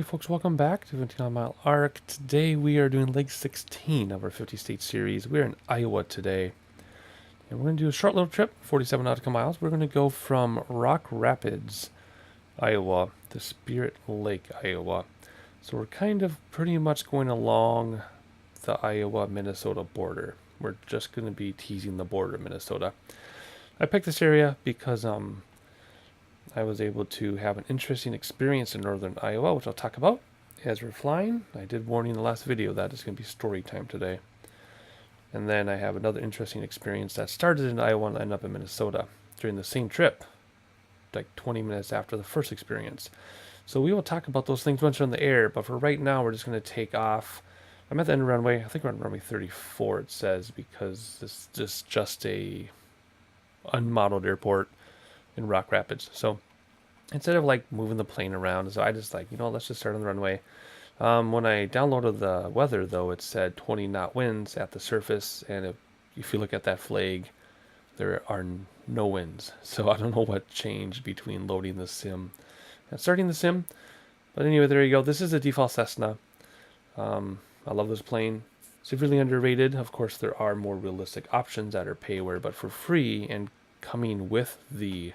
Alright folks, welcome back to 29 Mile Arc. Today we are doing leg 16 of our 50 state series. We're in Iowa today. And we're going to do a short little trip, 47 nautical miles. We're going to go from Rock Rapids, Iowa to Spirit Lake, Iowa. So we're kind of pretty much going along the Iowa-Minnesota border. We're just going to be teasing the border of Minnesota. I picked this area because I was able to have an interesting experience in northern Iowa, which I'll talk about as we're flying. I did warn you in the last video that it's going to be story time today. And then I have another interesting experience that started in Iowa and ended up in Minnesota during the same trip, like 20 minutes after the first experience. So we will talk about those things once we're in the air, but for right now we're just going to take off. I'm at the end of the runway. I think we're on runway 34, it says, because this is just a unmodeled airport in Rock Rapids. So instead of like moving the plane around, so I just like, let's just start on the runway. When I downloaded the weather though, it said 20 knot winds at the surface, and if you look at that flag, there are no winds. So I don't know what changed between loading the sim and starting the sim, but anyway, there you go. This is a default Cessna. I love this plane. Severely underrated. Of course, there are more realistic options that are payware, but for free and coming with the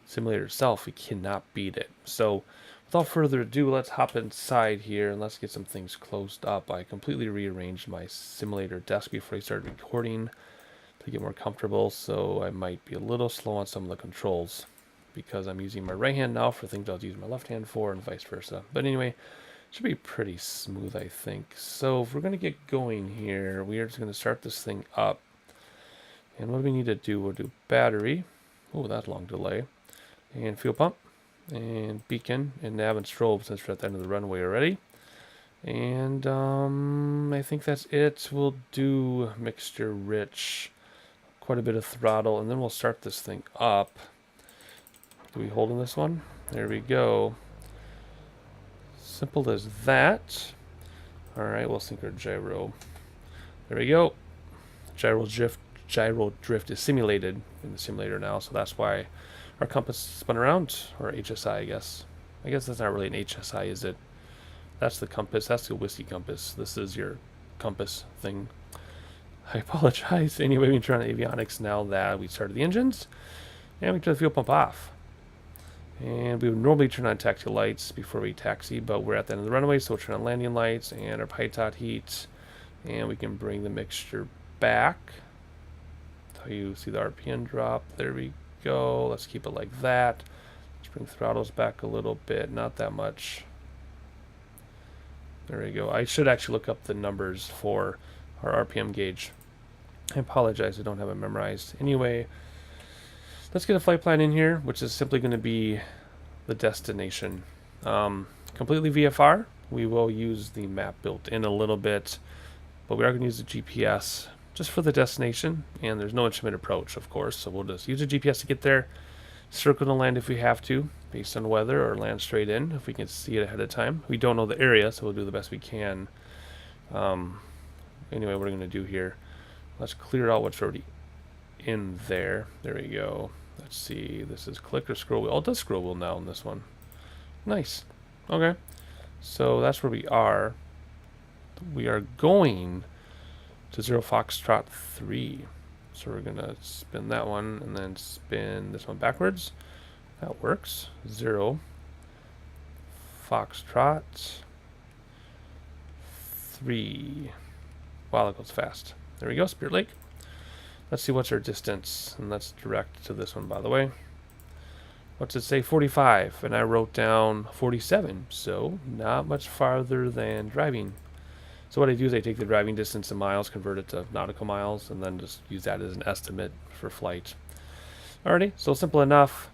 simulator itself, we cannot beat it. So without further ado, let's hop inside here and let's get some things closed up. I completely rearranged my simulator desk before I started recording to get more comfortable, so I might be a little slow on some of the controls because I'm using my right hand now for things I'll use my left hand for, and vice versa. But anyway, should be pretty smooth, I think. So if we're going to get going here, we are just going to start this thing up. And what do we need to do? We'll do battery. Oh, that's a long delay. And fuel pump. And beacon. And nav and strobe, since we're at the end of the runway already. And I think that's it. We'll do mixture rich. Quite a bit of throttle. And then we'll start this thing up. Do we hold in this one? There we go. Simple as that. Alright, we'll sync our gyro. There we go. Gyro drift is simulated in the simulator now, so that's why our compass spun around, or HSI, I guess. I guess that's not really an HSI, is it? That's the compass. That's the whiskey compass. This is your compass thing. I apologize. Anyway, we turn on avionics now that we started the engines, and we turn the fuel pump off. And we would normally turn on taxi lights before we taxi, but we're at the end of the runway, so we'll turn on landing lights and our pitot heat, and we can bring the mixture back. How you see the RPM drop. There we go. Let's keep it like that. Let's bring throttles back a little bit, not that much. There we go. I should actually look up the numbers for our RPM gauge. I apologize, I don't have it memorized. Anyway, let's get a flight plan in here, which is simply going to be the destination. Completely VFR. We will use the map built in a little bit, but we are going to use the GPS just for the destination, and there's no instrument approach, of course, so we'll just use the GPS to get there, circle the land if we have to, based on weather, or land straight in if we can see it ahead of time. We don't know the area, so we'll do the best we can. Anyway, what we're going to do here, let's clear out what's already in there. There we go. Let's see, this is click or scroll wheel. Oh, it does scroll wheel now in this one. Nice. Okay. So that's where we are. We are going to 0 Foxtrot 3. So we're going to spin that one and then spin this one backwards. That works. 0 Foxtrot 3. Wow, that goes fast. There we go, Spirit Lake. Let's see what's our distance, and that's direct to this one, by the way. What's it say? 45, and I wrote down 47, so not much farther than driving. So what I do is I take the driving distance in miles, convert it to nautical miles, and then just use that as an estimate for flight. Alrighty, so simple enough.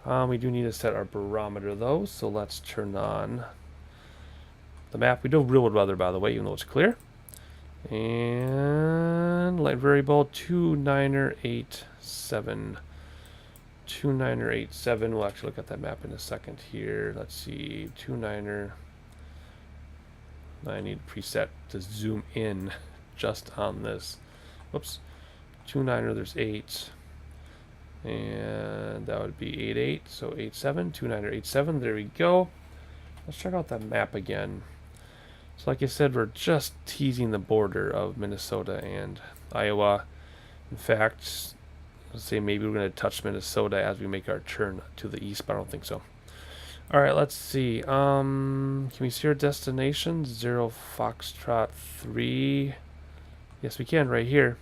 We do need to set our barometer though, so let's turn on the map. We do real world weather, by the way, even though it's clear. And light variable 2987. 2987. We'll actually look at that map in a second here. Let's see, 29er. I need preset to zoom in just on this. Whoops. 29er, there's 8. And that would be 88. So 87, 29er, 87. There we go. let's check out that map again. So like I said, we're just teasing the border of Minnesota and Iowa. In fact, let's say maybe we're going to touch Minnesota as we make our turn to the east, but I don't think so. All right, let's see. Can we see our destination? 0 Foxtrot 3. Yes, we can, right here.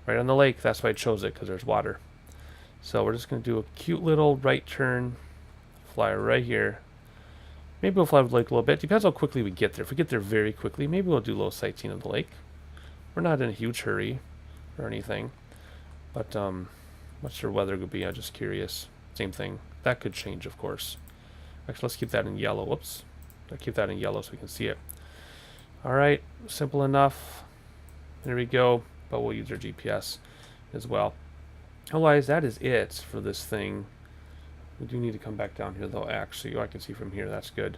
Right on the lake. That's why I chose it, because there's water. So we're just going to do a cute little right turn. Fly right here. Maybe we'll fly over the lake a little bit. Depends how quickly we get there. If we get there very quickly, maybe we'll do a little sightseeing of the lake. We're not in a huge hurry or anything. But what's your weather going to be? I'm just curious. Same thing. That could change, of course. Actually, let's keep that in yellow. Whoops. I'll keep that in yellow so we can see it. Alright, simple enough. There we go. But we'll use our GPS as well. Otherwise, that is it for this thing. We do need to come back down here, though, actually. Oh, I can see from here. That's good.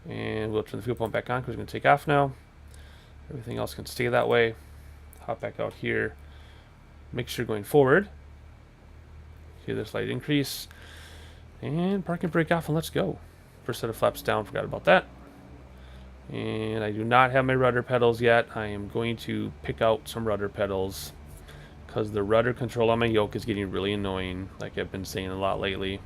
And we'll turn the fuel pump back on because we're going to take off now. Everything else can stay that way. Hop back out here. Make sure going forward. See the slight increase. And park and brake off, and let's go. First set of flaps down. Forgot about that. And I do not have my rudder pedals yet. I am going to pick out some rudder pedals because the rudder control on my yoke is getting really annoying, like I've been saying a lot lately.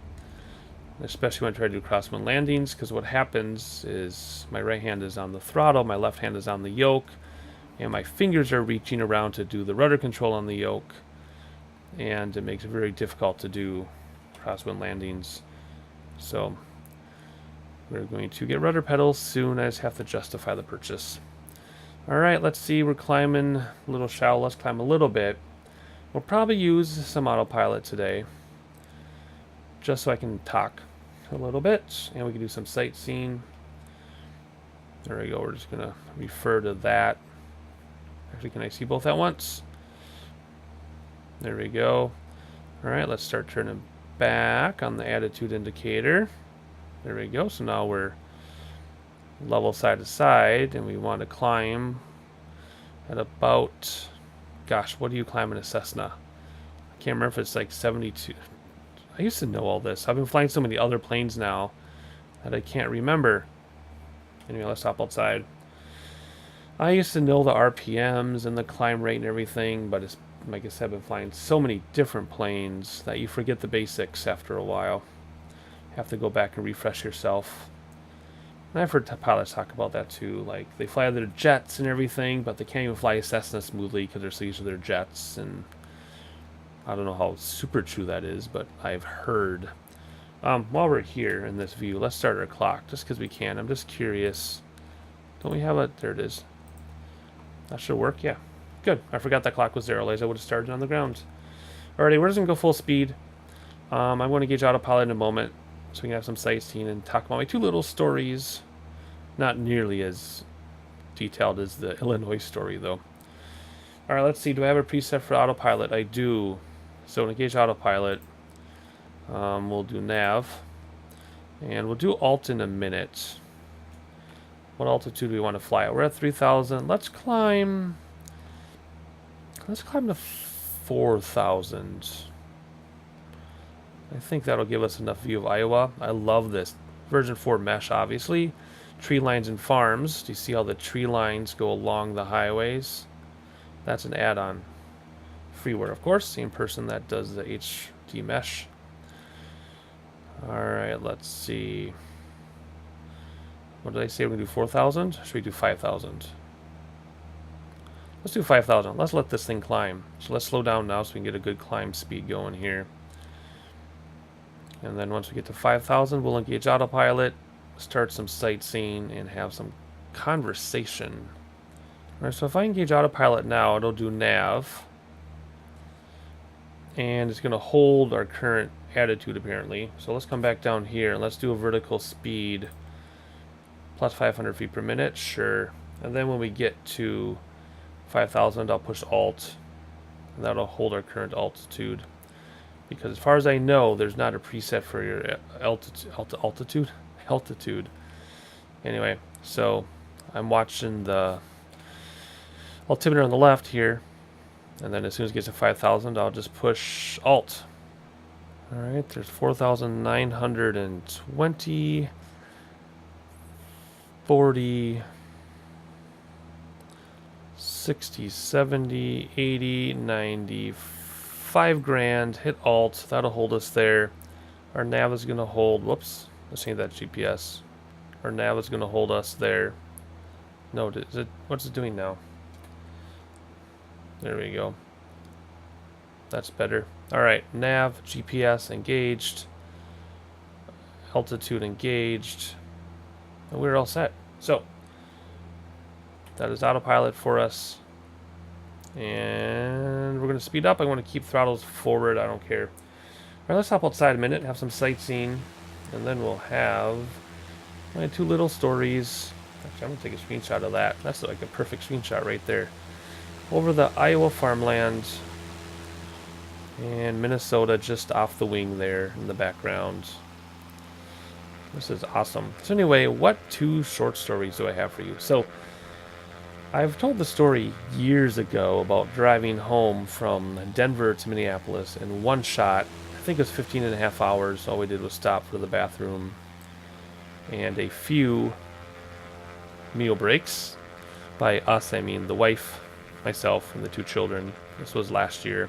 Especially when I try to do crosswind landings, because what happens is my right hand is on the throttle, my left hand is on the yoke, and my fingers are reaching around to do the rudder control on the yoke, and it makes it very difficult to do crosswind landings. So we're going to get rudder pedals soon. I just have to justify the purchase. Alright, let's see. We're climbing a little shallow. Let's climb a little bit. We'll probably use some autopilot today, just so I can talk a little bit, and we can do some sightseeing. There we go. We're just going to refer to that. Actually, can I see both at once? There we go. Alright, let's start turning back on the attitude indicator. There we go. So now we're level side to side, and we want to climb at about, gosh, what do you climb in a Cessna? I can't remember if it's like 72. I used to know all this. I've been flying so many other planes now that I can't remember. Anyway, let's hop outside. I used to know the RPMs and the climb rate and everything, but it's, like I said, I've been flying so many different planes that you forget the basics after a while. You have to go back and refresh yourself. And I've heard pilots talk about that too. Like, they fly their jets and everything, but they can't even fly a Cessna smoothly because they're so used to their jets. And I don't know how super true that is, but I've heard. While we're here in this view, let's start our clock, just because we can. I'm just curious. Don't we have a... There it is. That should work, yeah. Good. I forgot that clock was there, otherwise I would have started on the ground. Alrighty, we're just going to go full speed. I'm going to gauge autopilot in a moment, so we can have some sightseeing and talk about my two little stories. Not nearly as detailed as the Illinois story, though. Alright, let's see. Do I have a preset for autopilot? I do. So to gauge autopilot, we'll do nav. And we'll do alt in a minute. What altitude do we want to fly at? We're at 3,000. Let's climb to 4,000. I think that'll give us enough view of Iowa. I love this. Version 4 mesh, obviously. Tree lines and farms. Do you see how the tree lines go along the highways? That's an add-on. Freeware, of course. Same person that does the HD mesh. Alright, let's see. What did I say? We're going to do 4,000? Should we do 5,000? Let's do 5,000. Let's let this thing climb. So let's slow down now so we can get a good climb speed going here. And then once we get to 5,000, we'll engage autopilot, start some sightseeing, and have some conversation. Alright, so if I engage autopilot now, it'll do nav. And it's going to hold our current attitude, apparently. So let's come back down here, and let's do a vertical speed. Plus 500 feet per minute, sure. And then when we get to 5,000, I'll push alt. And that'll hold our current altitude. Because as far as I know, there's not a preset for your altitude. Anyway, so I'm watching the altimeter on the left here. And then as soon as it gets to 5,000, I'll just push alt. Alright, there's 4,920. 40, 60, 70, 80, 90, 5 grand. Hit Alt. That'll hold us there. Our nav is going to hold. Whoops. Let's change that GPS. Our nav is going to hold us there. No, is it? What's it doing now? There we go. That's better. Alright, nav, GPS engaged. Altitude engaged. And we're all set. So, that is autopilot for us. And we're going to speed up. I want to keep throttles forward. I don't care. Alright, let's hop outside a minute, have some sightseeing. And then we'll have my 2 little stories. Actually, I'm going to take a screenshot of that. That's like a perfect screenshot right there. Over the Iowa farmland. And Minnesota just off the wing there in the background. This is awesome. So anyway, what 2 short stories do I have for you? So, I've told the story years ago about driving home from Denver to Minneapolis in one shot. I think it was 15 and a half hours. All we did was stop for the bathroom and a few meal breaks. By us, I mean the wife, myself, and the 2 children. This was last year.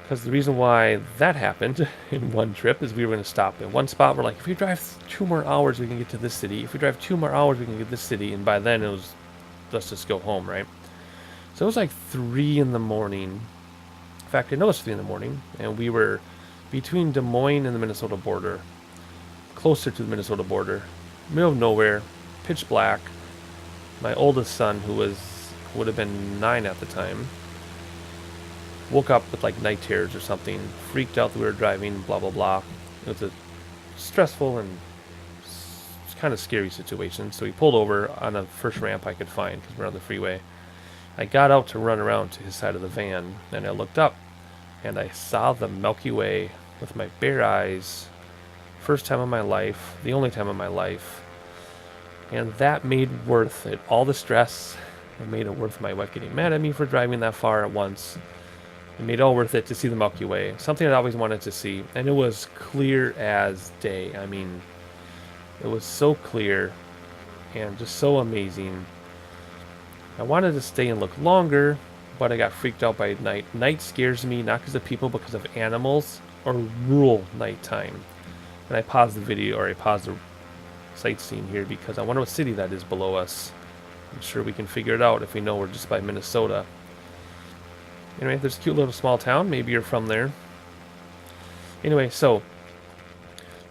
Because the reason why that happened in one trip is we were going to stop in one spot. We're like, if we drive 2 more hours, we can get to this city. If we drive 2 more hours, we can get to this city. And by then, it was, let's just go home, right? So it was like 3 in the morning. In fact, I know it's 3 in the morning. And we were between Des Moines and the Minnesota border. Closer to the Minnesota border. Middle of nowhere. Pitch black. My oldest son, who would have been 9 at the time, woke up with like night terrors or something, freaked out that we were driving, blah blah blah. It was a stressful and kind of scary situation. So we pulled over on the first ramp I could find because we're on the freeway. I got out to run around to his side of the van, and I looked up and I saw the Milky Way with my bare eyes. First time in my life, the only time in my life. And that made worth it. All the stress, it made it worth my wife getting mad at me for driving that far at once. It made it all worth it to see the Milky Way. Something I always wanted to see. And it was clear as day. I mean, it was so clear and just so amazing. I wanted to stay and look longer, but I got freaked out by night. Night scares me, not because of people, but because of animals or rural nighttime. And I paused the video, or I paused the sightseeing here because I wonder what city that is below us. I'm sure we can figure it out if we know we're just by Minnesota. Anyway, there's a cute little small town. Maybe you're from there. Anyway, so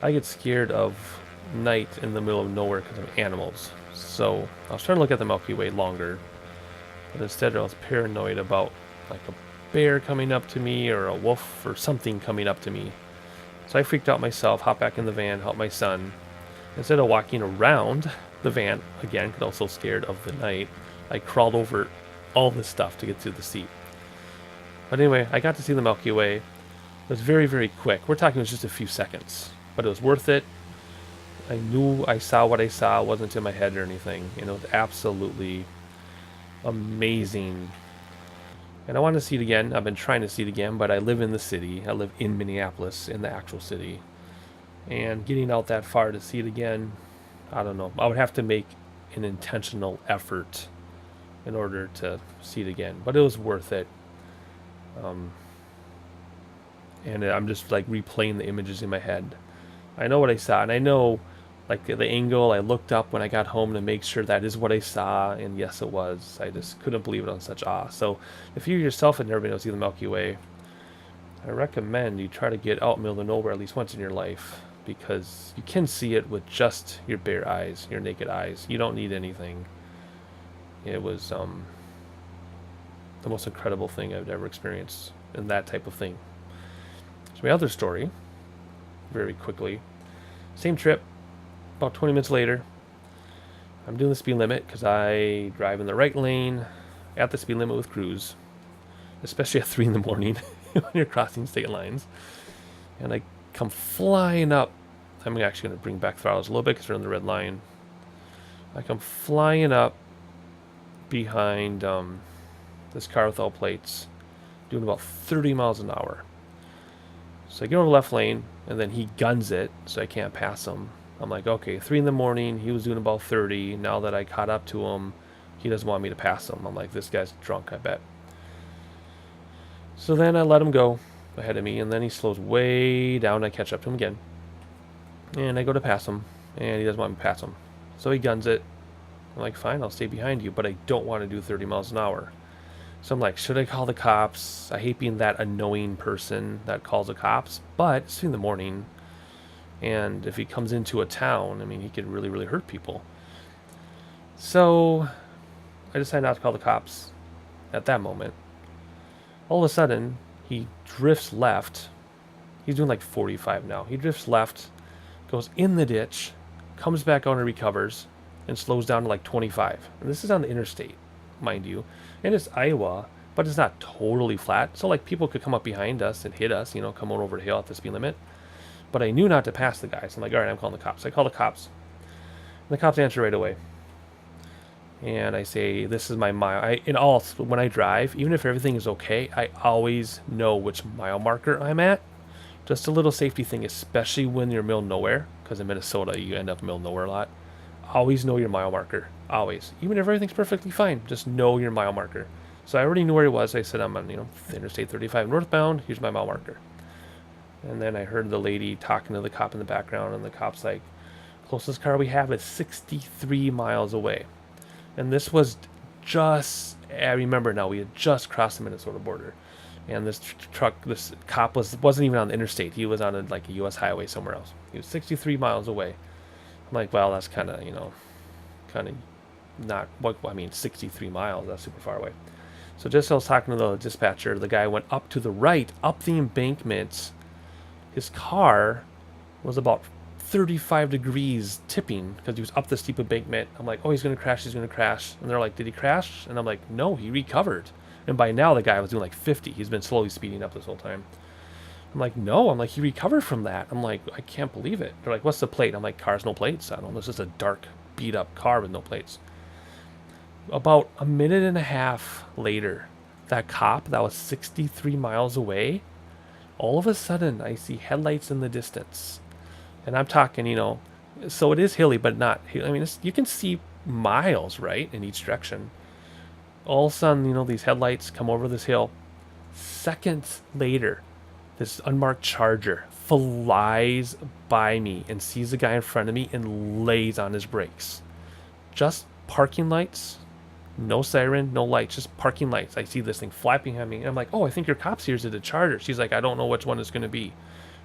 I get scared of night in the middle of nowhere because of animals. So I was trying to look at the Milky Way longer, but instead I was paranoid about like a bear coming up to me or a wolf or something coming up to me. So I freaked out myself, hopped back in the van, helped my son. Instead of walking around the van, again, because I was so scared of the night, I crawled over all this stuff to get to the seat. But anyway, I got to see the Milky Way. It was very, very quick. We're talking it was just a few seconds. But it was worth it. I knew I saw what I saw. It wasn't in my head or anything. And it was absolutely amazing. And I want to see it again. I've been trying to see it again, but I live in the city. I live in Minneapolis, in the actual city. And getting out that far to see it again, I don't know. I would have to make an intentional effort in order to see it again. But it was worth it. And I'm just like replaying the images in my head. I know what I saw, and I know like the angle. I looked up when I got home to make sure that is what I saw, and yes, it was. I just couldn't believe it on such awe. So if you yourself have never been able to see the Milky Way, I recommend you try to get out in the middle of nowhere at least once in your life, because you can see it with just your bare eyes, your naked eyes. You don't need anything. It was the most incredible thing I've ever experienced in that type of thing. So my other story, very quickly, same trip, about 20 minutes later, I'm doing the speed limit because I drive in the right lane at the speed limit with cruise, especially at 3 in the morning when you're crossing state lines. And I come flying up. I'm actually going to bring back throttles a little bit because we're on the red line. I come flying up behind this car with all plates, doing about 30 miles an hour. So I get over the left lane, and then he guns it, so I can't pass him. I'm like, okay, 3 in the morning, he was doing about 30. Now that I caught up to him, he doesn't want me to pass him. I'm like, this guy's drunk, I bet. So then I let him go ahead of me, and then he slows way down. I catch up to him again. And I go to pass him, and he doesn't want me to pass him. So he guns it. I'm like, fine, I'll stay behind you, but I don't want to do 30 miles an hour. So I'm like, should I call the cops? I hate being that annoying person that calls the cops, but it's 3 in the morning, and if he comes into a town, I mean, he could really, really hurt people. So I decided not to call the cops at that moment. All of a sudden, he drifts left. He's doing like 45 now. He drifts left, goes in the ditch, comes back on and recovers, and slows down to like 25. And this is on the interstate, mind you. And it's Iowa, but it's not totally flat. So like people could come up behind us and hit us, you know, come on over the hill at the speed limit. But I knew not to pass the guy. So I'm like, all right, I'm calling the cops. I call the cops. And the cops answer right away. And I say, this is my mile. When I drive, even if everything is okay, I always know which mile marker I'm at. Just a little safety thing, especially when you're middle of nowhere. Because in Minnesota, you end up middle of nowhere a lot. Always know your mile marker. Always. Even if everything's perfectly fine, just know your mile marker. So I already knew where he was. I said, I'm on, Interstate 35 northbound. Here's my mile marker. And then I heard the lady talking to the cop in the background, and the cop's like, closest car we have is 63 miles away. And this was just, I remember now, we had just crossed the Minnesota border. And this cop wasn't even on the interstate. He was on a U.S. highway somewhere else. He was 63 miles away. I'm like, well, that's kind of not, 63 miles, that's super far away. So just as I was talking to the dispatcher, the guy went up to the right, up the embankment. His car was about 35 degrees tipping because he was up the steep embankment. I'm like, oh, he's going to crash. And they're like, did he crash? And I'm like, no, he recovered. And by now the guy was doing like 50. He's been slowly speeding up this whole time. I'm like, no. I'm like, he recovered from that. I'm like, I can't believe it. They're like, what's the plate? I'm like, car's no plates. I don't know. It's just a dark, beat up car with no plates. About a minute and a half later, that cop that was 63 miles away, all of a sudden I see headlights in the distance. And I'm talking, so it is hilly, but not, you can see miles, right, in each direction. All of a sudden, these headlights come over this hill. Seconds later, this unmarked Charger flies by me and sees the guy in front of me and lays on his brakes. Just parking lights, no siren, no lights, just parking lights. I see this thing flapping behind me. And I'm like, oh, I think your cop's here. Is it a Charger? She's like, I don't know which one it's going to be.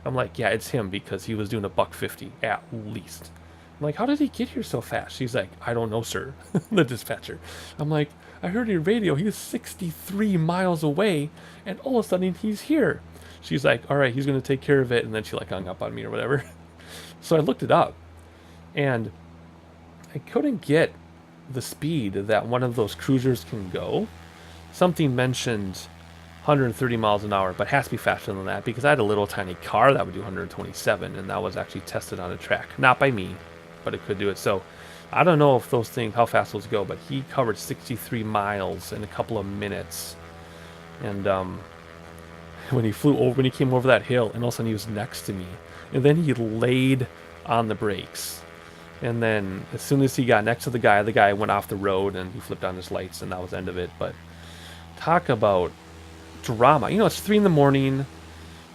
I'm like, yeah, it's him because he was doing $150 at least. I'm like, how did he get here so fast? She's like, I don't know, sir. The dispatcher. I'm like, I heard your radio. He was 63 miles away, and all of a sudden he's here. She's like, all right, he's going to take care of it. And then she hung up on me or whatever. So I looked it up, and I couldn't get the speed that one of those cruisers can go. Something mentioned 130 miles an hour, but it has to be faster than that because I had a little tiny car that would do 127, and that was actually tested on a track. Not by me, but it could do it. So I don't know if how fast those go, but he covered 63 miles in a couple of minutes. And when he came over that hill, and all of a sudden he was next to me, and then he laid on the brakes. And then as soon as he got next to the guy went off the road and he flipped on his lights, and that was the end of it. But talk about drama. It's 3 in the morning.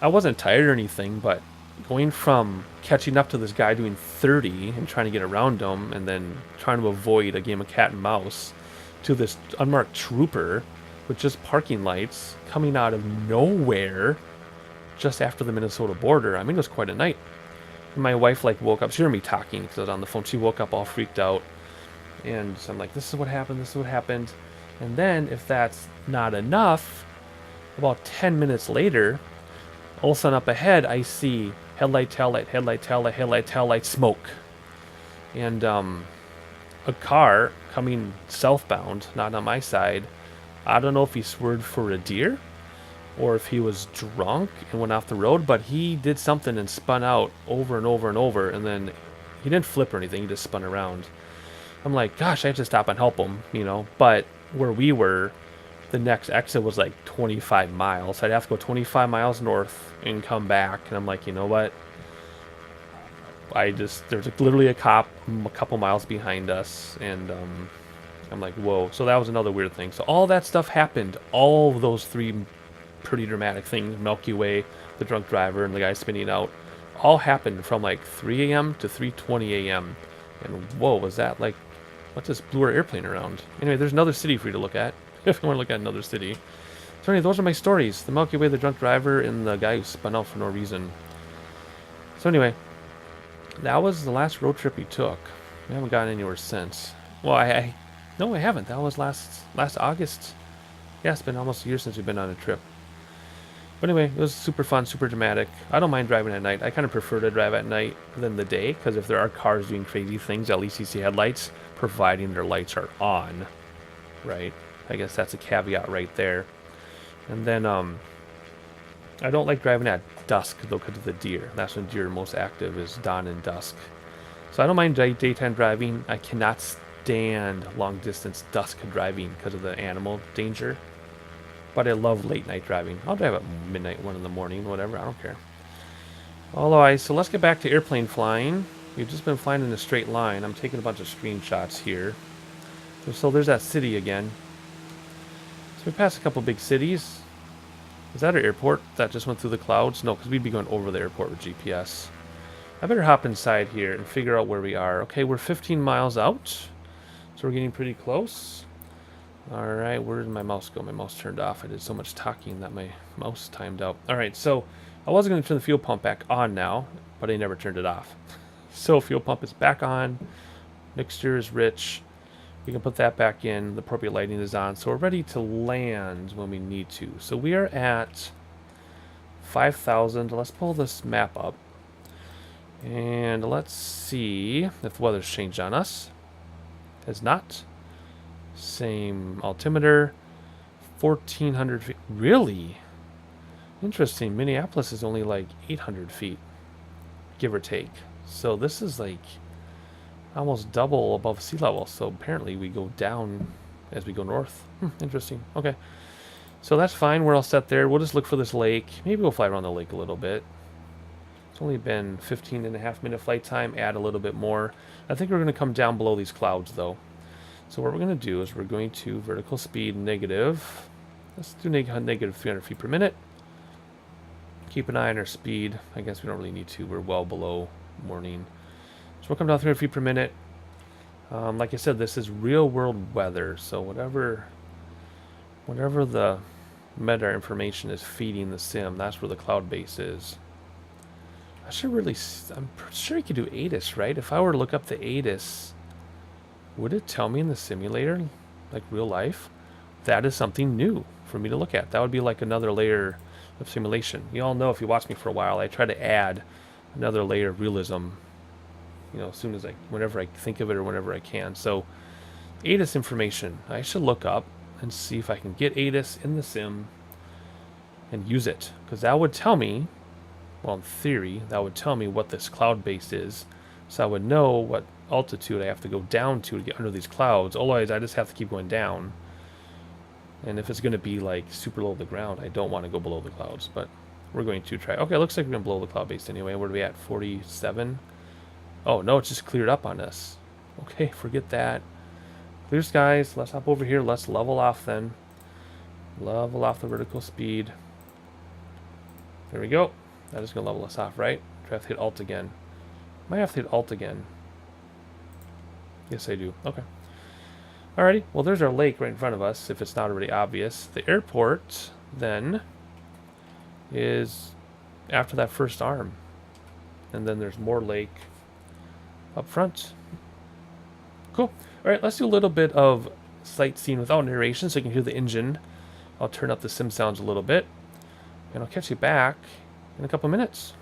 I wasn't tired or anything, but going from catching up to this guy doing 30 and trying to get around him and then trying to avoid a game of cat and mouse to this unmarked trooper with just parking lights coming out of nowhere just after the Minnesota border. It was quite a night. And my wife woke up. She heard me talking because I was on the phone. She woke up all freaked out. And so I'm like, this is what happened. And then if that's not enough, about 10 minutes later, all of a sudden up ahead, I see headlight, tail light, smoke. And a car coming southbound, not on my side. I don't know if he swerved for a deer or if he was drunk and went off the road, but he did something and spun out over and over and over. And then he didn't flip or anything. He just spun around. I'm like, gosh, I have to stop and help him, But where we were, the next exit was 25 miles. I'd have to go 25 miles north and come back. And I'm like, you know what? there's like literally a cop a couple miles behind us, and I'm like, whoa. So that was another weird thing. So all that stuff happened. All of those three pretty dramatic things, Milky Way, the drunk driver, and the guy spinning out, all happened from like 3 a.m. to 3:20 a.m. And whoa, was that like, what just blew our airplane around? Anyway, there's another city for you to look at if you want to look at another city. So anyway, those are my stories. The Milky Way, the drunk driver, and the guy who spun out for no reason. So anyway, that was the last road trip we took. We haven't gotten anywhere since. Well, no, I haven't. That was last August. Yeah, it's been almost a year since we've been on a trip. But anyway, it was super fun, super dramatic. I don't mind driving at night. I kind of prefer to drive at night than the day, because if there are cars doing crazy things, at least you see headlights, providing their lights are on, right? I guess that's a caveat right there. And then, I don't like driving at dusk, though, because of the deer. That's when deer are most active, is dawn and dusk. So I don't mind daytime driving. I cannot stand long-distance dusk driving because of the animal danger. But I love late night driving. I'll drive at midnight, 1 in the morning, whatever. I don't care. Alright, so let's get back to airplane flying. We've just been flying in a straight line. I'm taking a bunch of screenshots here. So there's that city again. So we passed a couple big cities. Is that our airport that just went through the clouds? No, because we'd be going over the airport with GPS. I better hop inside here and figure out where we are. Okay, we're 15 miles out. So we're getting pretty close. Alright, where did my mouse go? My mouse turned off. I did so much talking that my mouse timed out. Alright, so I was going to turn the fuel pump back on now, but I never turned it off. So fuel pump is back on. Mixture is rich. We can put that back in. The appropriate lighting is on. So we're ready to land when we need to. So we are at 5,000. Let's pull this map up. And let's see if the weather's changed on us. It has not. Same altimeter, 1,400 feet. Really? Interesting. Minneapolis is only like 800 feet, give or take. So this is like almost double above sea level. So apparently we go down as we go north. Interesting. Okay. So that's fine. We're all set there. We'll just look for this lake. Maybe we'll fly around the lake a little bit. It's only been 15.5-minute flight time. Add a little bit more. I think we're going to come down below these clouds though. So what we're going to do is we're going to vertical speed negative. Let's do negative 300 feet per minute. Keep an eye on our speed. I guess we don't really need to. We're well below morning. So we'll come down 300 feet per minute. Like I said, this is real world weather. So whatever the meta information is feeding the sim, that's where the cloud base is. I'm sure you could do ATIS, right? If I were to look up the ATIS, would it tell me in the simulator, like real life? That is something new for me to look at. That would be like another layer of simulation. You all know, if you watch me for a while, I try to add another layer of realism, you know, as soon as whenever I think of it or whenever I can. So ATIS information, I should look up and see if I can get ATIS in the sim and use it. Because that would tell me, well, in theory, that would tell me what this cloud base is. So I would know what altitude I have to go down to get under these clouds. Otherwise, I just have to keep going down. And if it's going to be like super low to the ground, I don't want to go below the clouds. But we're going to try. Okay, it looks like we're going to blow the cloud base anyway. Where are we at? 47? Oh, no, it's just cleared up on us. Okay, forget that. Clear skies. Let's hop over here. Let's level off then. Level off the vertical speed. There we go. That is going to level us off, right? Do I have to hit Alt again? Might have to hit Alt again. Yes, I do. Okay. Alrighty. Well, there's our lake right in front of us, if it's not already obvious. The airport, then, is after that first arm. And then there's more lake up front. Cool. Alright, let's do a little bit of sightseeing without narration so you can hear the engine. I'll turn up the sim sounds a little bit. And I'll catch you back in a couple minutes.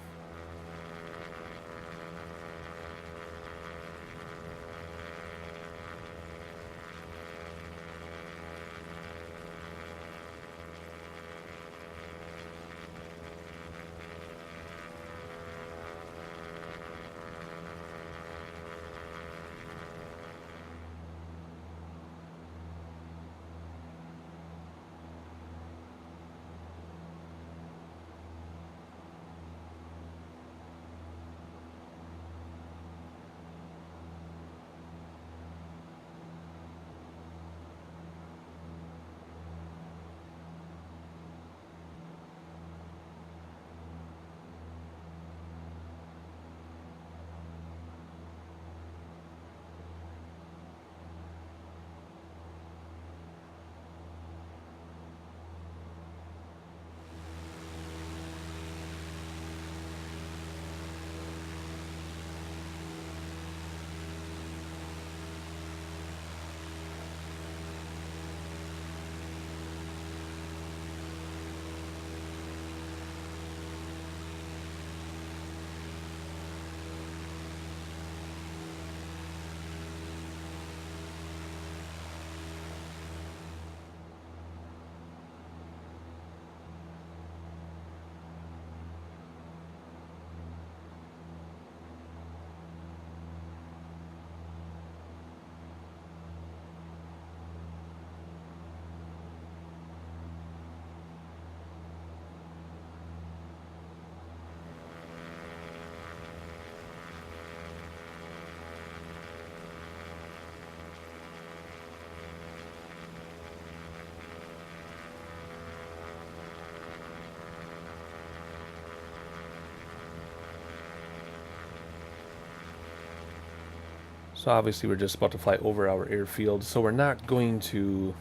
So obviously we're just about to fly over our airfield, so we're not going to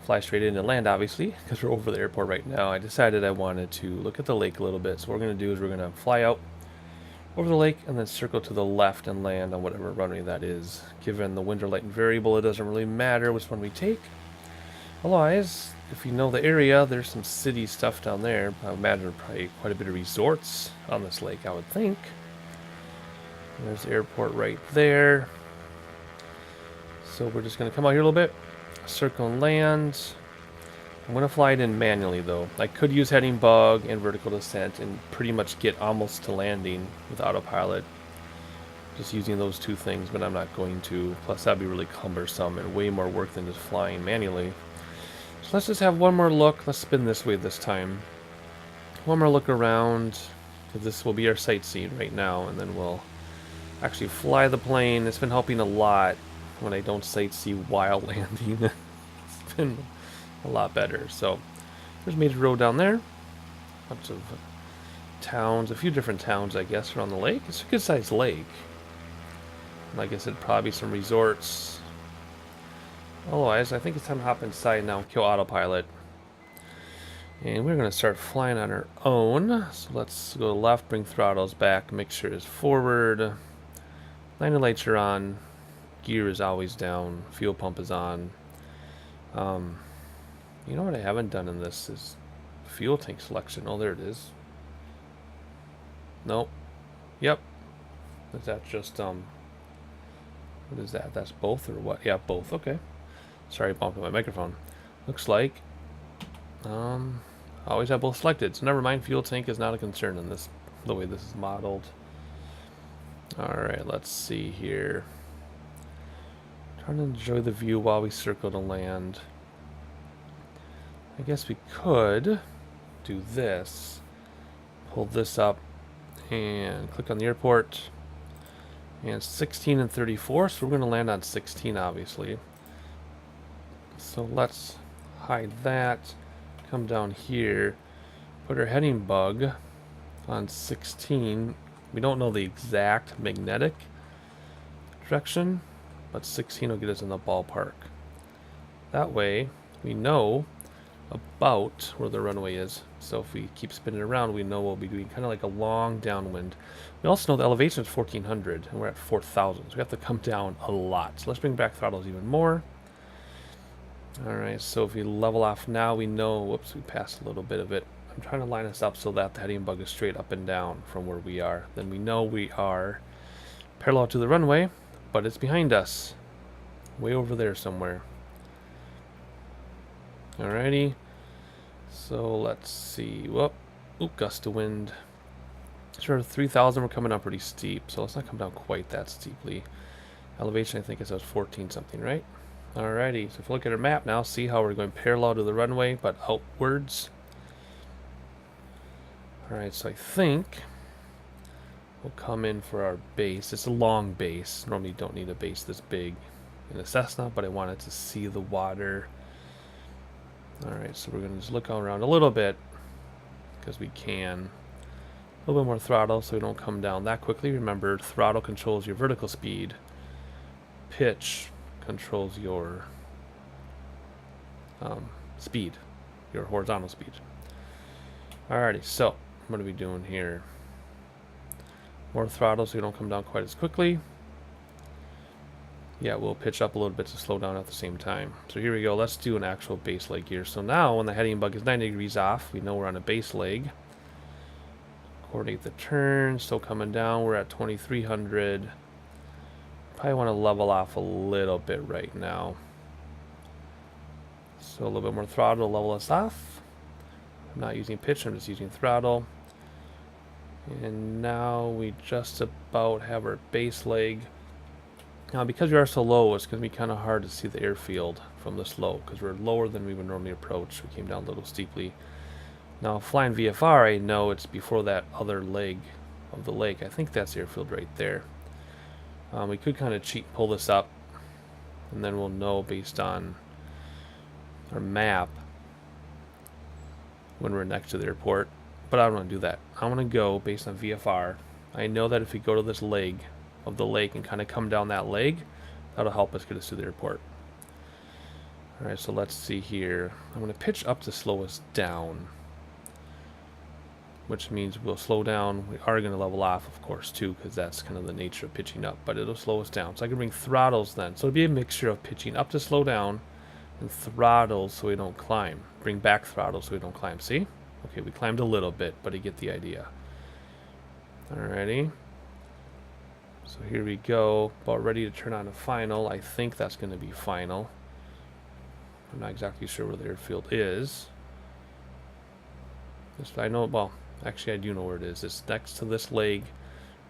fly straight in and land, obviously, because we're over the airport right now. I decided I wanted to look at the lake a little bit, so what we're going to do is we're going to fly out over the lake and then circle to the left and land on whatever runway that is. Given the wind or light variable, it doesn't really matter which one we take. Otherwise, if you know the area, there's some city stuff down there. I would imagine probably quite a bit of resorts on this lake, I would think. There's the airport right there. So we're just going to come out here a little bit, circle and land. I'm going to fly it in manually though. I could use heading bug and vertical descent and pretty much get almost to landing with autopilot. Just using those two things, but I'm not going to. Plus that'd be really cumbersome and way more work than just flying manually. So let's just have one more look. Let's spin this way this time. One more look around, because this will be our sightseeing right now, and then we'll actually fly the plane. It's been helping a lot when I don't sightsee while landing. It's been a lot better. So there's Major Road down there. Bunch of towns, a few different towns, I guess, around the lake. It's a good sized lake. Like I said, probably some resorts. Otherwise, I think it's time to hop inside now and kill autopilot. And we're going to start flying on our own. So let's go left, bring throttles back, make sure it's forward. Landing lights are on. Gear is always down. Fuel pump is on. You know what I haven't done in this is fuel tank selection. Oh, there it is. Nope. Yep. Is that just, what is that? That's both or what? Yeah, both. Okay. Sorry, I bumped my microphone. Looks like, I always have both selected. So never mind, fuel tank is not a concern in this, the way this is modeled. Alright, let's see here. Trying to enjoy the view while we circle to land. I guess we could do this. Pull this up and click on the airport. And 16 and 34, so we're going to land on 16, obviously. So let's hide that. Come down here. Put our heading bug on 16. We don't know the exact magnetic direction, but 16 will get us in the ballpark. That way, we know about where the runway is. So if we keep spinning around, we know we'll be doing kind of like a long downwind. We also know the elevation is 1400 and we're at 4000, so we have to come down a lot. So let's bring back throttles even more. Alright, so if we level off now, we know, whoops, we passed a little bit of it. I'm trying to line us up so that the heading bug is straight up and down from where we are. Then we know we are parallel to the runway, but it's behind us. Way over there somewhere. Alrighty. So let's see. Whoop. Oop, gust of wind. Sure, 3000, we're coming up pretty steep, so let's not come down quite that steeply. Elevation, I think, is at 14 something, right? Alrighty, so if we look at our map now, see how we're going parallel to the runway, but outwards. Alright, so I think we'll come in for our base. It's a long base. Normally you don't need a base this big in a Cessna, but I wanted to see the water. Alright, so we're going to just look around a little bit, because we can. A little bit more throttle so we don't come down that quickly. Remember, throttle controls your vertical speed. Pitch controls your speed, your horizontal speed. Alrighty, so what are we doing here? More throttle so you don't come down quite as quickly. Yeah, we'll pitch up a little bit to slow down at the same time. So here we go. Let's do an actual base leg here. So now when the heading bug is 90 degrees off, we know we're on a base leg. Coordinate the turn. Still coming down. We're at 2300. Probably want to level off a little bit right now. So a little bit more throttle to level us off. I'm not using pitch, I'm just using throttle. And now we just about have our base leg. Now because we are so low, it's going to be kind of hard to see the airfield from this low, because we're lower than we would normally approach. We came down a little steeply. Now flying VFR, I know it's before that other leg of the lake. I think that's the airfield right there. We could kind of cheat and pull this up, and then we'll know based on our map when we're next to the airport. But I don't want to do that. I want to go based on VFR. I know that if we go to this leg of the lake and kind of come down that leg. That'll help us get us to the airport. All right, so let's see here. I'm going to pitch up to slow us down, which means we'll slow down. We are going to level off, of course, too, because that's kind of the nature of pitching up, but it'll slow us down. So I can bring throttles then. So it'll be a mixture of pitching up to slow down and throttles so we don't climb. Bring back throttles so we don't climb. See? Okay, we climbed a little bit, but you get the idea. Alrighty. So here we go. About ready to turn on a final. I think that's going to be final. I'm not exactly sure where the airfield is. I know, well, actually I do know where it is. It's next to this leg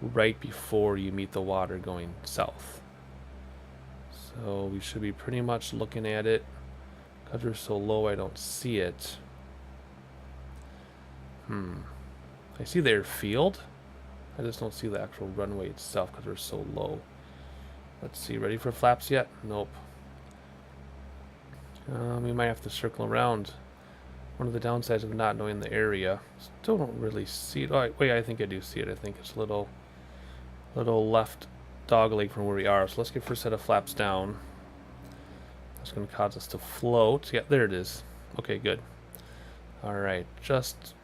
right before you meet the water going south. So we should be pretty much looking at it. Because we're so low I don't see it. I see the airfield. I just don't see the actual runway itself because we're so low. Let's see, ready for flaps yet? Nope. We might have to circle around. One of the downsides of not knowing the area. Still don't really see it. Oh, wait, I think I do see it. I think it's a little left dog leg from where we are. So let's get first set of flaps down. That's going to cause us to float. Yeah, there it is. Okay, good. Alright, just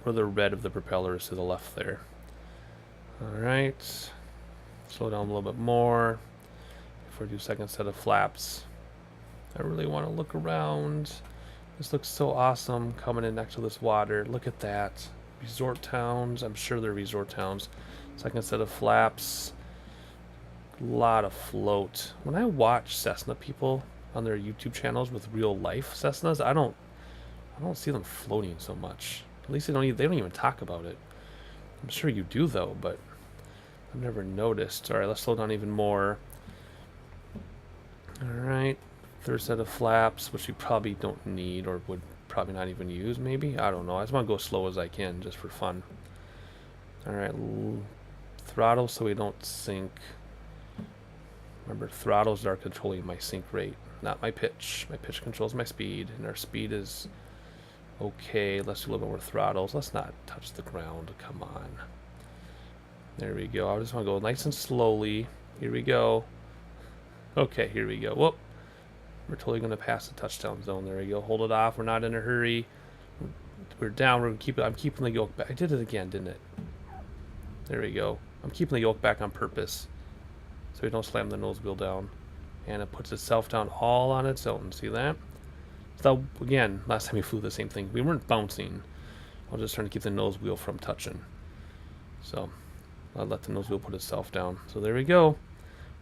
where the red of the propeller is to the left there. Alright. Slow down a little bit more before we do second set of flaps. I really want to look around. This looks so awesome coming in next to this water. Look at that. Resort towns. I'm sure they're resort towns. Second set of flaps. A lot of float. When I watch Cessna people on their YouTube channels with real life Cessnas, I don't see them floating so much. At least they don't even talk about it. I'm sure you do though, but I've never noticed. Alright, let's slow down even more. Alright. Third set of flaps, which we probably don't need or would probably not even use, maybe? I don't know. I just want to go as slow as I can, just for fun. Alright, throttle so we don't sink. Remember, throttles are controlling my sink rate, not my pitch. My pitch controls my speed, and our speed is okay. Let's do a little bit more throttles. Let's not touch the ground. Come on. There we go. I just want to go nice and slowly. Here we go. Okay, here we go. Whoop. We're totally going to pass the touchdown zone. There we go. Hold it off. We're not in a hurry. We're down. We're going to keep it. I'm keeping the yoke back. I did it again, didn't it? There we go. I'm keeping the yoke back on purpose so we don't slam the nose wheel down. And it puts itself down all on its own. See that? So, again, last time we flew the same thing. We weren't bouncing. I was just trying to keep the nose wheel from touching. So, I'll let the nose wheel put itself down. So, there we go.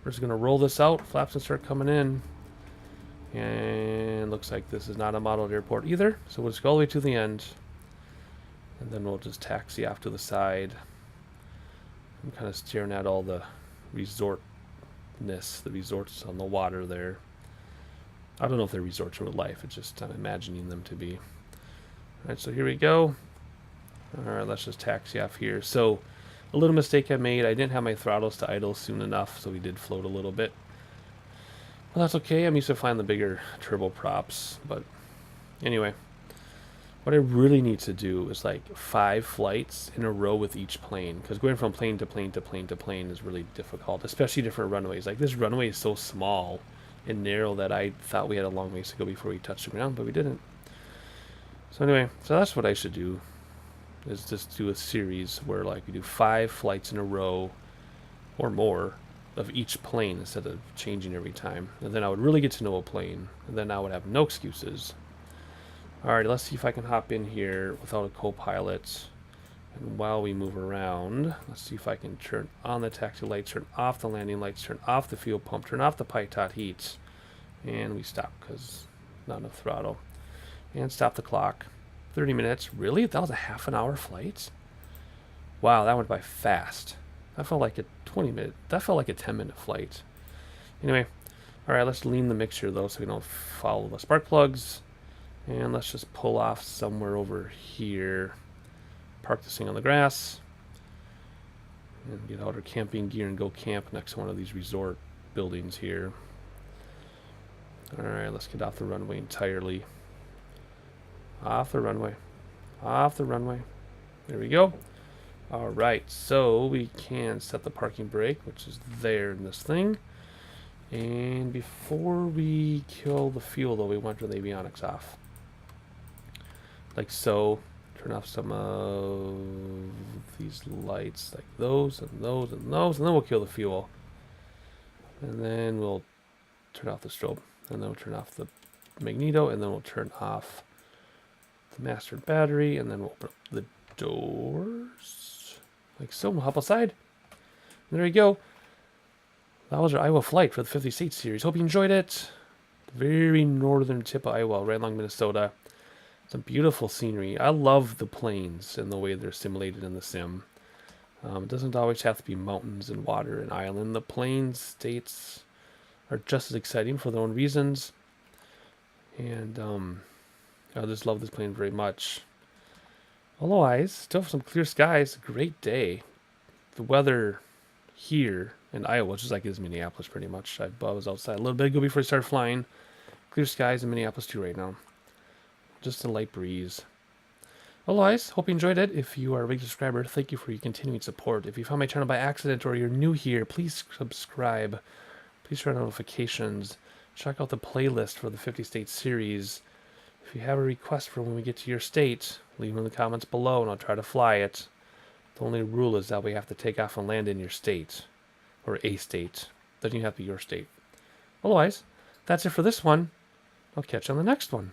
We're just going to roll this out. Flaps will start coming in. And looks like this is not a modeled airport either. So we'll just go all the way to the end. And then we'll just taxi off to the side. I'm kind of staring at all the resortness, the resorts on the water there. I don't know if they're resorts or life. It's just I'm imagining them to be. Alright, so here we go. Alright, let's just taxi off here. So a little mistake I made. I didn't have my throttles to idle soon enough, so we did float a little bit. Well, that's okay. I'm used to flying the bigger turboprops, but anyway, what I really need to do is like 5 flights in a row with each plane, because going from plane to plane to plane to plane is really difficult, especially different runways. Like this runway is so small and narrow that I thought we had a long ways to go before we touched the ground, but we didn't. So anyway, so that's what I should do, is just do a series where like we do 5 flights in a row or more of each plane instead of changing every time. And then I would really get to know a plane. And then I would have no excuses. Alright, let's see if I can hop in here without a co-pilot. And while we move around, let's see if I can turn on the taxi lights, turn off the landing lights, turn off the fuel pump, turn off the pitot heat. And we stop because not enough throttle. And stop the clock. 30 minutes. Really? That was a half an hour flight? Wow, that went by fast. That felt like a 20-minute. That felt like a 10-minute flight. Anyway, all right, let's lean the mixture though, so we don't follow the spark plugs. And let's just pull off somewhere over here. Park this thing on the grass. And get out our camping gear and go camp next to one of these resort buildings here. All right, let's get off the runway entirely. Off the runway. Off the runway. There we go. All right, so we can set the parking brake, which is there in this thing. And before we kill the fuel, though, we want to turn the avionics off. Like so. Turn off some of these lights, like those and those and those, and then we'll kill the fuel. And then we'll turn off the strobe, and then we'll turn off the magneto, and then we'll turn off the master battery, and then we'll open up the doors. Like so. We'll hop outside. And there you go. That was our Iowa flight for the 50 State Series. Hope you enjoyed it. Very northern tip of Iowa, right along Minnesota. Some beautiful scenery. I love the plains and the way they're simulated in the sim. It doesn't always have to be mountains and water and island. The plains states are just as exciting for their own reasons. And I just love this plane very much. Otherwise, still have some clear skies. Great day. The weather here in Iowa, just like it is Minneapolis pretty much. I was outside a little bit ago before I started flying. Clear skies in Minneapolis too right now. Just a light breeze. Otherwise, hope you enjoyed it. If you are a regular subscriber, thank you for your continuing support. If you found my channel by accident or you're new here, please subscribe. Please turn on notifications. Check out the playlist for the 50 State Series. If you have a request for when we get to your state, leave them in the comments below and I'll try to fly it. The only rule is that we have to take off and land in your state. Or a state. Doesn't even have to be your state. Otherwise, that's it for this one. I'll catch you on the next one.